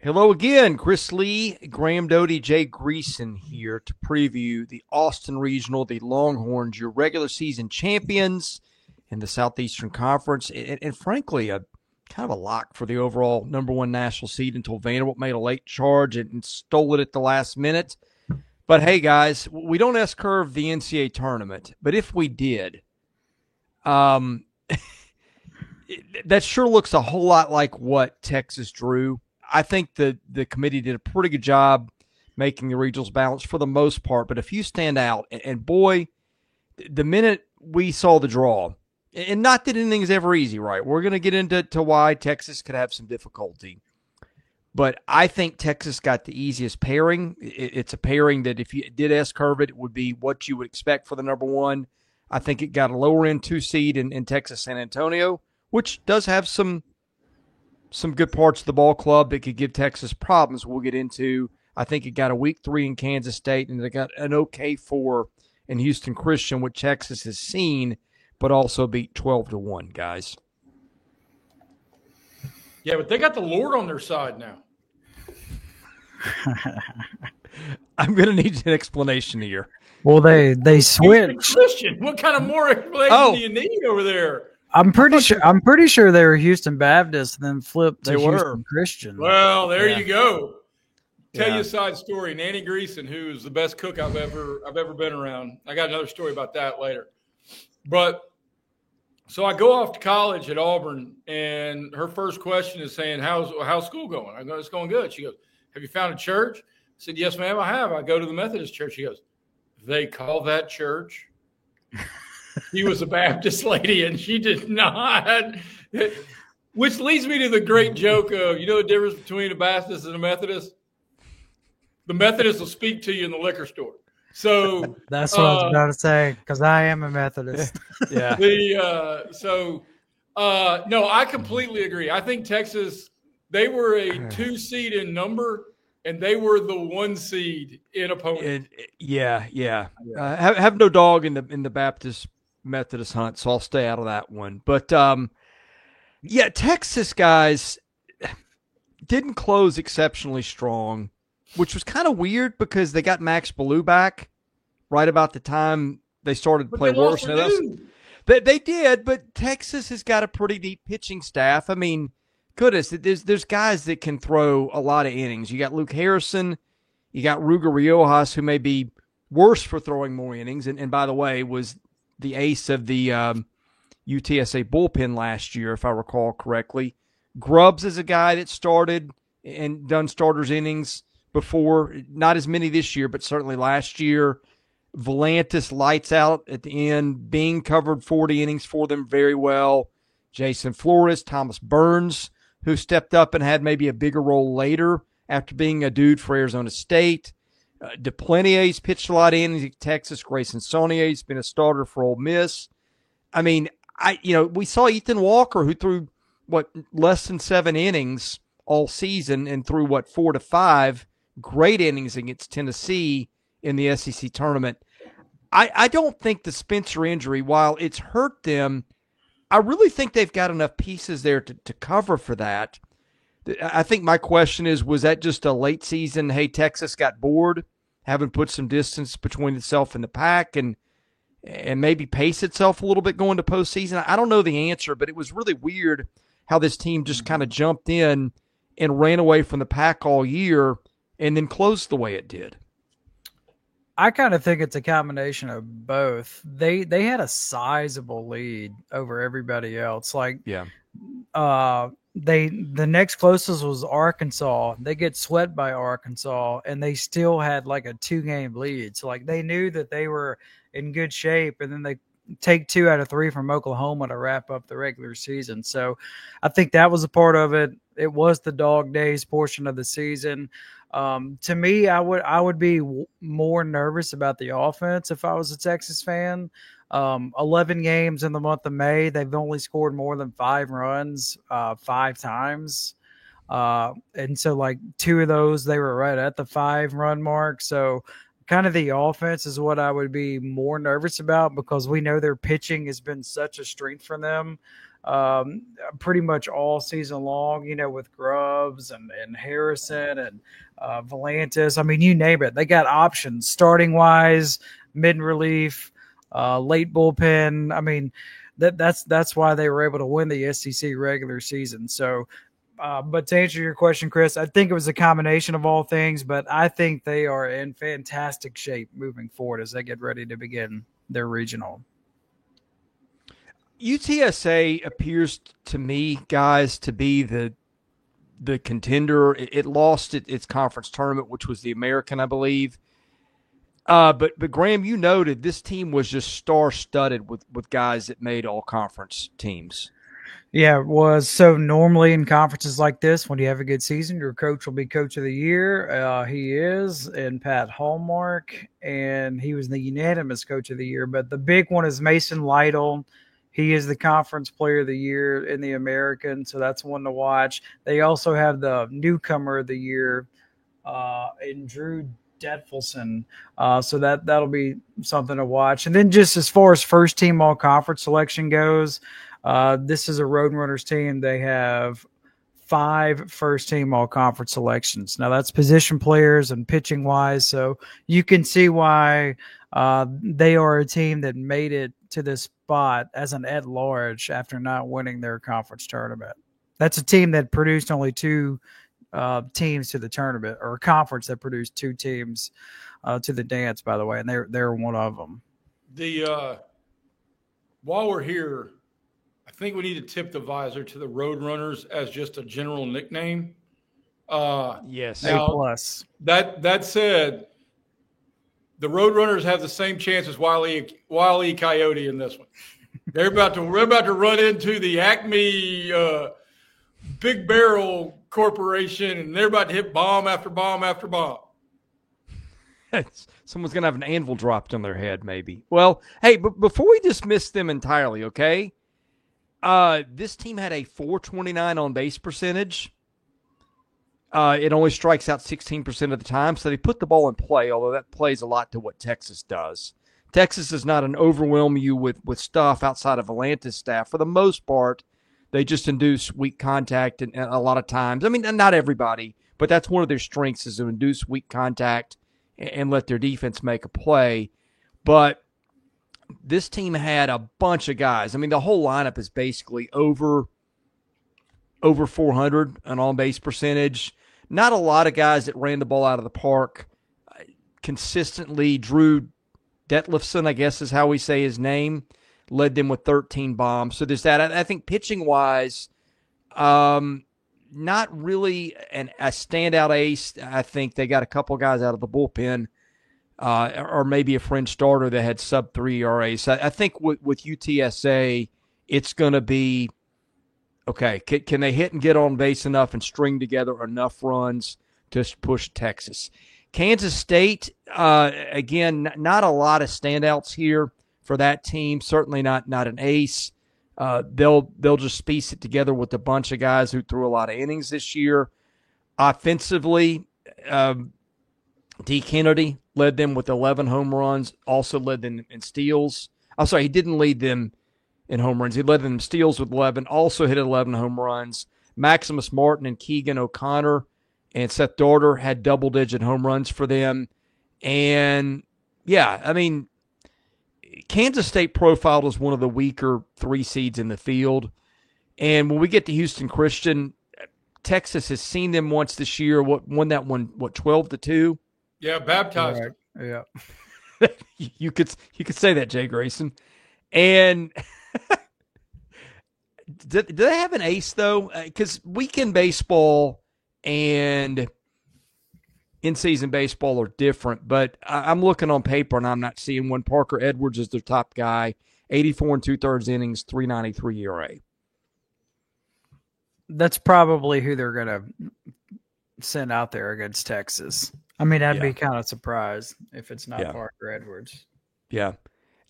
Hello again, Chris Lee, Graham Doty, Jay Greason here to preview the Austin Regional, the Longhorns, your regular season champions in the Southeastern Conference, and frankly, a kind of a lock for the overall number one national seed until Vanderbilt made a late charge and stole it at the last minute. But hey, guys, we don't S-curve the NCAA tournament, but if we did, that sure looks a whole lot like what Texas drew. I think the committee did a pretty good job making the regionals balanced for the most part. But if you stand out, and boy, the minute we saw the draw, and not that anything's ever easy, right? We're going to get into why Texas could have some difficulty. But I think Texas got the easiest pairing. It's a pairing that if you did S-curve it, it would be what you would expect for the number one. I think it got a lower-end 2 seed in Texas San Antonio, which does have some good parts of the ball club that could give Texas problems we'll get into. I think it got a weak 3 in Kansas State, and they got an okay 4 in Houston Christian, which Texas has seen, but also beat 12-1, guys. Yeah, but they got the Lord on their side now. I'm going to need an explanation here. Well, they switched. Christian, what kind of more explanation do you need over there? I'm pretty sure they were Houston Baptist and then flipped to Houston Christian. Well, there you go. Tell you a side story. Nanny Greason, who is the best cook I've ever been around. I got another story about that later. But so I go off to college at Auburn, and her first question is saying, "How's school going?" I go, "It's going good." She goes, "Have you found a church?" I said, "Yes, ma'am, I have. I go to the Methodist church." She goes, "They call that church?" He was a Baptist lady, and she did not. Which leads me to the great joke of, you know the difference between a Baptist and a Methodist? The Methodist will speak to you in the liquor store. So that's what I was about to say, because I am a Methodist. Yeah. No, I completely agree. I think Texas, they were a 2 seed in number, and they were the 1 seed in opponent. Yeah. Have no dog in the Baptist Methodist hunt, so I'll stay out of that one. But Texas guys didn't close exceptionally strong, which was kind of weird because they got Max Ballou back right about the time they started to play worse than us. They did, but Texas has got a pretty deep pitching staff. I mean, goodness, there's guys that can throw a lot of innings. You got Luke Harrison, you got Ruger Riojas, who may be worse for throwing more innings, and by the way, was the ace of the UTSA bullpen last year, if I recall correctly. Grubbs is a guy that started and done starters innings before, not as many this year, but certainly last year. Volantis lights out at the end. Bing covered 40 innings for them very well. Jason Flores, Thomas Burns, who stepped up and had maybe a bigger role later after being a dude for Arizona State. Duplanier's pitched a lot of innings at Texas. Grayson Saunier's been a starter for Ole Miss. I mean, we saw Ethan Walker, who threw, less than 7 innings all season and threw, 4 to 5 great innings against Tennessee in the SEC tournament. I don't think the Spencer injury, while it's hurt them, I really think they've got enough pieces there to cover for that. I think my question is, was that just a late season, hey, Texas got bored, having put some distance between itself and the pack, and maybe pace itself a little bit going to postseason? I don't know the answer, but it was really weird how this team just kind of jumped in and ran away from the pack all year and then closed the way it did. I kind of think it's a combination of both. They had a sizable lead over everybody else. The next closest was Arkansas. They get swept by Arkansas, and they still had like a 2-game lead. So they knew that they were in good shape, and then they take 2 out of 3 from Oklahoma to wrap up the regular season. So I think that was a part of it. It was the dog days portion of the season. To me, I would be more nervous about the offense if I was a Texas fan. 11 games in the month of May, they've only scored more than 5 runs 5 times. And so 2 of those, they were right at the 5-run mark. So kind of the offense is what I would be more nervous about, because we know their pitching has been such a strength for them pretty much all season long, with Grubb Stubbs and Harrison and Volantis. I mean, you name it. They got options starting wise, mid relief, late bullpen. I mean, that's why they were able to win the SEC regular season. So, but to answer your question, Chris, I think it was a combination of all things, but I think they are in fantastic shape moving forward as they get ready to begin their regional. UTSA appears to me, guys, to be the contender. It lost its conference tournament, which was the American, I believe. But Graham, you noted this team was just star-studded with guys that made all-conference teams. Yeah, it was. So normally in conferences like this, when you have a good season, your coach will be coach of the year. He is, and Pat Hallmark, and he was the unanimous coach of the year. But the big one is Mason Lytle. He is the conference player of the year in the American, so that's one to watch. They also have the newcomer of the year in Drew Detfelson. So that'll be something to watch. And then just as far as first team all conference selection goes, this is a Roadrunners team. They have 5 first team all conference selections. Now that's position players and pitching wise. So you can see why they are a team that made it to this spot as an at-large after not winning their conference tournament. That's a team that produced only 2 teams to the tournament, or a conference that produced 2 teams to the dance, by the way, and they're one of them. While we're here, I think we need to tip the visor to the Roadrunners as just a general nickname. Yes. Now, that said, the Roadrunners have the same chance as Wile E. Coyote in this one. We're about to run into the Acme Big Barrel Corporation, and they're about to hit bomb after bomb after bomb. Someone's going to have an anvil dropped on their head, maybe. Well, hey, but before we dismiss them entirely, okay? This team had a .429 on base percentage. It only strikes out 16% of the time, so they put the ball in play, although that plays a lot to what Texas does. Texas does not overwhelm you with stuff outside of Volantis' staff. For the most part, they just induce weak contact and a lot of times. I mean, not everybody, but that's one of their strengths is to induce weak contact and let their defense make a play. But this team had a bunch of guys. I mean, the whole lineup is basically over 400 on on-base percentage. Not a lot of guys that ran the ball out of the park consistently. Drew Detfelson, I guess is how we say his name, led them with 13 bombs. So there's that. I think pitching-wise, not really a standout ace. I think they got a couple guys out of the bullpen, or maybe a fringe starter that had sub-3 ERA. So I think with UTSA, it's going to be, okay, can they hit and get on base enough and string together enough runs to push Texas? Kansas State, again, not a lot of standouts here for that team. Certainly not an ace. They'll just piece it together with a bunch of guys who threw a lot of innings this year. Offensively, D. Kennedy led them with 11 home runs, also led them in steals. I'm sorry, he didn't lead them in home runs. He led them in steals with 11, also hit 11 home runs. Maximus Martin and Keegan O'Connor and Seth Darter had double-digit home runs for them. And, yeah, I mean, Kansas State profiled as one of the weaker 3 seeds in the field. And when we get to Houston Christian, Texas has seen them once this year. Won that one, 12-2? Yeah, baptized. Right. Yeah. You could say that, Jay Grayson. And do they have an ace, though? Because weekend baseball and in-season baseball are different, but I'm looking on paper and I'm not seeing one. Parker Edwards is their top guy, 84 2/3 innings, 3.93 ERA. That's probably who they're going to send out there against Texas. I mean, I'd be kind of surprised if it's not Parker Edwards. Yeah.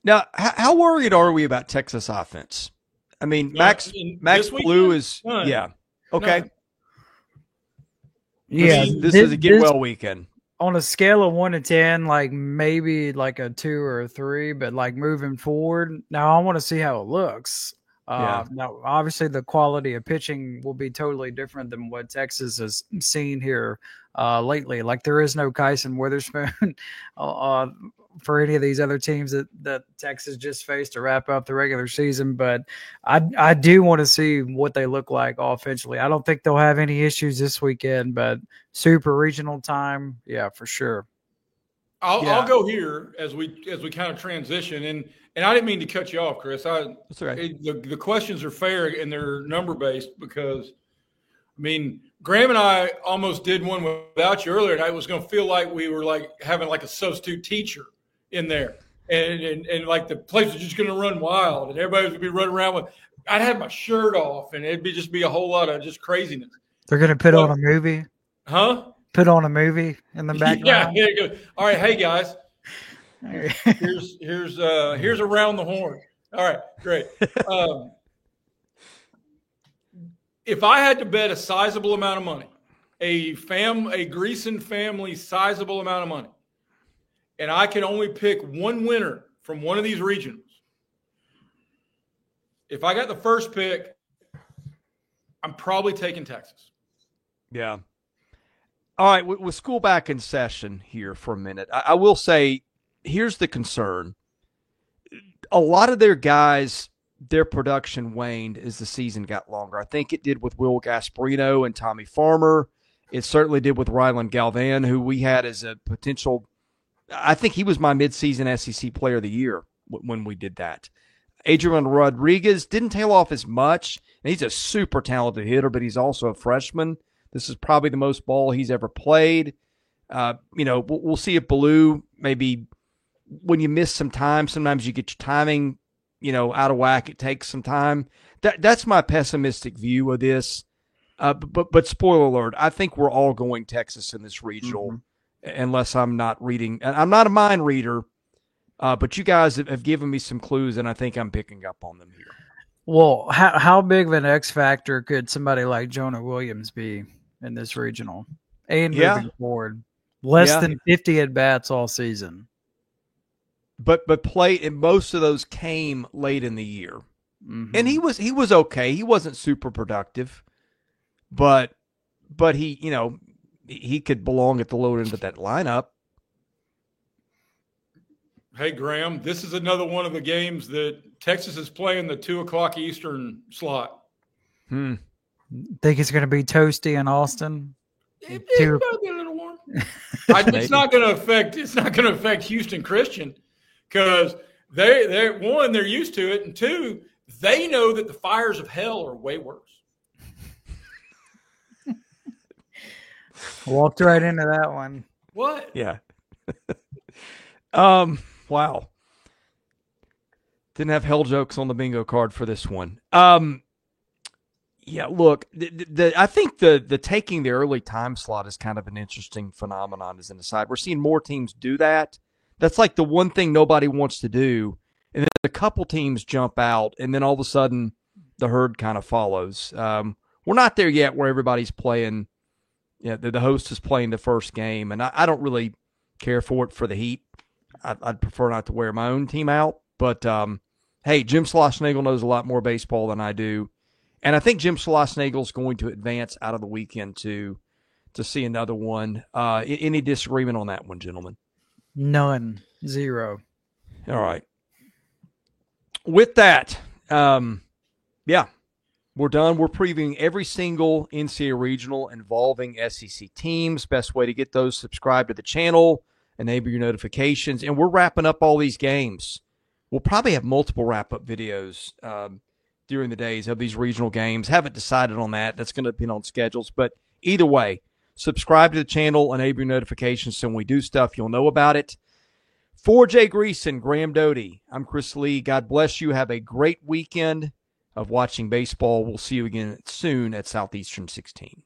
Now, how worried are we about Texas offense? I mean, Max Blue is none. Yeah. Okay. None. Yeah, this is a get well weekend. On a scale of 1 to 10, like maybe like a 2 or a 3, but like moving forward, now I want to see how it looks. Now, obviously, the quality of pitching will be totally different than what Texas has seen here lately. Like, there is no Kyson Witherspoon for any of these other teams that Texas just faced to wrap up the regular season. But I do want to see what they look like offensively. I don't think they'll have any issues this weekend, but super regional time, yeah, for sure. I'll go here as we kind of transition, and I didn't mean to cut you off, Chris. That's right. The questions are fair and they're number based because, I mean, Graham and I almost did one without you earlier, and I was going to feel like we were like having like a substitute teacher in there, and like the place was just going to run wild, and everybody was going to be running around with. I'd have my shirt off, and it'd just be a whole lot of just craziness. They're going to put on a movie, huh? Put on a movie in the background. Yeah, good. All right, hey guys, here's around the horn. All right, great. If I had to bet a sizable amount of money, a Greason family sizable amount of money, and I can only pick one winner from one of these regions, if I got the first pick, I'm probably taking Texas. Yeah. All right, with school back in session here for a minute, I will say here's the concern. A lot of their guys, their production waned as the season got longer. I think it did with Will Gasparino and Tommy Farmer. It certainly did with Ryland Galvan, who we had as a potential – I think he was my midseason SEC Player of the Year when we did that. Adrian Rodriguez didn't tail off as much. And he's a super talented hitter, but he's also a freshman. This is probably the most ball he's ever played. We'll see if Ballou maybe when you miss some time, sometimes you get your timing, out of whack. It takes some time. That's my pessimistic view of this. But spoiler alert, I think we're all going Texas in this regional, unless I'm not reading. I'm not a mind reader, but you guys have given me some clues, and I think I'm picking up on them here. Well, how big of an X factor could somebody like Jonah Williams be in this regional and moving forward? Less than 50 at bats all season, but and most of those came late in the year, and he was okay. He wasn't super productive, but he he could belong at the lower end of that lineup. Hey, Graham, this is another one of the games that Texas is playing the 2:00 Eastern slot. Think it's going to be toasty in Austin? It's going to be a little warm. It's not going to affect Houston Christian because they're used to it, and two, they know that the fires of hell are way worse. Walked right into that one. What? Yeah. Wow. Didn't have hell jokes on the bingo card for this one. Yeah, look, I think the taking the early time slot is kind of an interesting phenomenon as an aside. We're seeing more teams do that. That's like the one thing nobody wants to do. And then a couple teams jump out, and then all of a sudden the herd kind of follows. We're not there yet where everybody's playing. Yeah, the host is playing the first game, and I don't really care for it for the heat. I'd prefer not to wear my own team out. But, hey, Jim Schlossnagle knows a lot more baseball than I do. And I think Jim Schlossnagle is going to advance out of the weekend to see another one. Any disagreement on that one, gentlemen? None. Zero. All right. With that, yeah, we're done. We're previewing every single NCAA regional involving SEC teams. Best way to get those, subscribe to the channel, enable your notifications, and we're wrapping up all these games. We'll probably have multiple wrap-up videos during the days of these regional games. Haven't decided on that. That's going to depend on schedules. But either way, subscribe to the channel, enable your notifications, so when we do stuff, you'll know about it. For Jay Greason, Graham Doty, I'm Chris Lee. God bless you. Have a great weekend of watching baseball. We'll see you again soon at Southeastern 16.